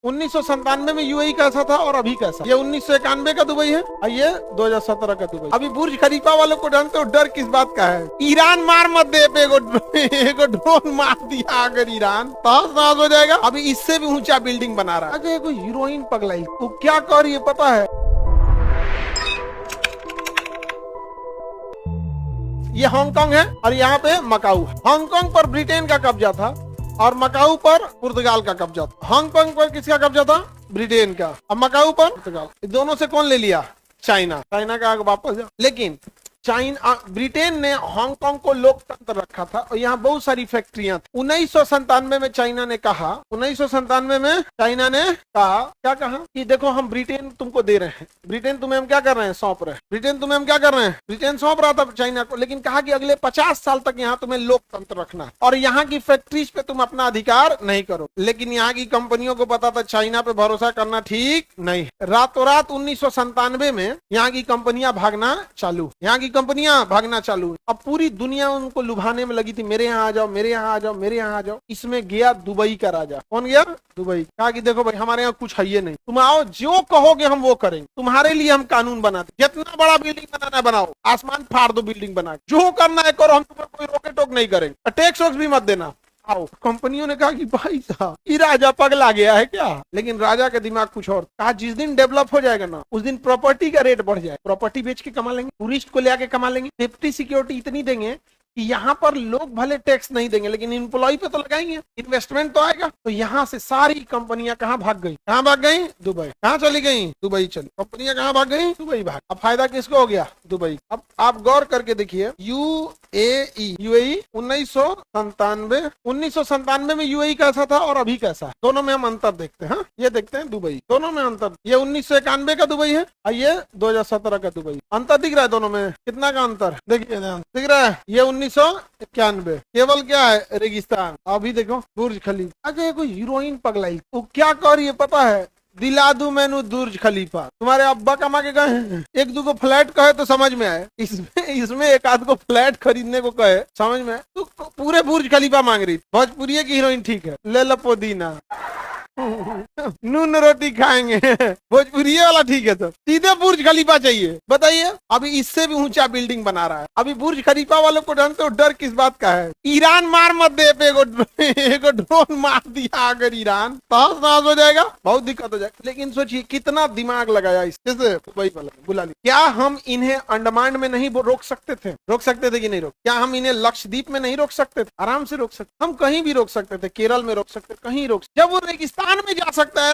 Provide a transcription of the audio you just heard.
1997 में यूएई कैसा था और अभी कैसा? ये 1991 का दुबई है और ये 2017 का दुबई। अभी बुर्ज खलीफा वालों को जानते हो डर किस बात का है? ईरान मार मत दे पे एगो ड्रोन मार दिया अगर ईरान तहस हो जाएगा। अभी इससे भी ऊंचा बिल्डिंग बना रहा है। अगर कोई हीरोइन पगलाई वो क्या कर रही है पता है? ये हांगकांग है और यहाँ पे मकाऊ है। हांगकांग पर ब्रिटेन का कब्जा था और मकाऊ पर पुर्तगाल का कब्जा था। हांगकांग पर किसका कब्जा था? ब्रिटेन का। अब मकाऊ पर पुर्तगाल। दोनों से कौन ले लिया? चाइना। चाइना का आगे वापस जा। लेकिन ब्रिटेन ने हांगकांग को लोकतंत्र रखा था और यहाँ बहुत सारी फैक्ट्रियां थी। 1997 में चाइना ने कहा, 1997 में चाइना ने कहा, क्या कहा कि देखो हम ब्रिटेन तुमको दे रहे हैं, ब्रिटेन तुम्हें हम क्या कर रहे हैं? सौंप रहे हैं। ब्रिटेन तुम्हें हम क्या कर रहे हैं? ब्रिटेन सौंप रहा था चाइना को, लेकिन कहा कि अगले 50 साल तक यहाँ तुम्हें लोकतंत्र रखना है और यहाँ की फैक्ट्रीज पे तुम अपना अधिकार नहीं करो। लेकिन यहाँ की कंपनियों को पता था चाइना पे भरोसा करना ठीक नहीं। रातों रात 1997 में यहाँ की कंपनियां भागना चालू, यहाँ की कंपनियां भागना चालू। अब पूरी दुनिया उनको लुभाने में लगी थी, मेरे यहाँ आ जाओ, मेरे यहाँ आ जाओ, मेरे यहाँ आ जाओ। इसमें गया दुबई का राजा। कौन गया? दुबई। कहा कि देखो भाई हमारे यहाँ कुछ है ये नहीं, तुम आओ जो कहोगे हम वो करेंगे, तुम्हारे लिए हम कानून बनाते, जितना बड़ा बिल्डिंग बनाना है बनाओ, आसमान फाड़ दो बिल्डिंग बना, जो करना है करो, हम तुम्हें कोई रोके टोक नहीं करेंगे, टैक्स वैक्स भी मत देना। आओ। कंपनियों ने कहा कि भाई साहब ये राजा पगला गया है क्या? लेकिन राजा का दिमाग कुछ और। कहा जिस दिन डेवलप हो जाएगा ना उस दिन प्रॉपर्टी का रेट बढ़ जाए, प्रॉपर्टी बेच के कमा लेंगे, टूरिस्ट को ले आके कमा लेंगे, सेफ्टी सिक्योरिटी इतनी देंगे कि यहाँ पर लोग भले टैक्स नहीं देंगे लेकिन एम्प्लॉय पे तो लगाएंगे, इन्वेस्टमेंट तो आएगा। तो यहाँ से सारी कंपनियां कहाँ भाग गई? कहाँ भाग गई? दुबई। कहाँ चली गई? दुबई चली। कंपनियां कहाँ भाग गई? दुबई भाग। अब फायदा किसको हो गया? दुबई। अब आप गौर करके देखिए, यूएई 1997 में यूएई कैसा था और अभी कैसा है, दोनों में हम अंतर देखते हैं। ये देखते हैं दुबई, दोनों में अंतर। ये 1991 का दुबई है और ये 2017 का दुबई। अंतर दिख रहा है दोनों में? कितना का अंतर देखिए, दिख रहा है? ये 1991 केवल क्या है? रेगिस्तान। अभी देखो बुर्ज खलीफा। अगर कोई हीरोइन पगलाई वो क्या कर रही है पता है? दिला दूं मैनू बुर्ज खलीफा। तुम्हारे अब्बा कमा के गए, एक दो फ्लैट कहे तो समझ में आए, इसमें एक आध को फ्लैट खरीदने को कहे समझ में आए, तो पूरे बुर्ज खलीफा मांग रही। भोजपुरी की हीरोइन ठीक है, ले लो पुदीना नून रोटी खाएंगे, भोजपुरी वाला ठीक है। तो सीधे बुर्ज खलीफा चाहिए। बताइए, अभी इससे भी ऊंचा बिल्डिंग बना रहा है। अभी बुर्ज खलीफा वालों को जानते हो डर किस बात का है? ईरान मार मत दे पे एगो ड्रोन मार दिया अगर ईरान तहस हो जाएगा, बहुत दिक्कत हो जाएगा। लेकिन सोचिए कितना दिमाग लगाया इससे, वही बुला लिया। क्या हम इन्हें अंडमान में नहीं रोक सकते थे? रोक सकते थे कि नहीं रोक? क्या हम इन्हें लक्षद्वीप में नहीं रोक सकते थे? आराम से रोक सकते, हम कहीं भी रोक सकते थे, केरल में रोक सकते, कहीं रोक। जब वो रेगिस्तान में जा सकता है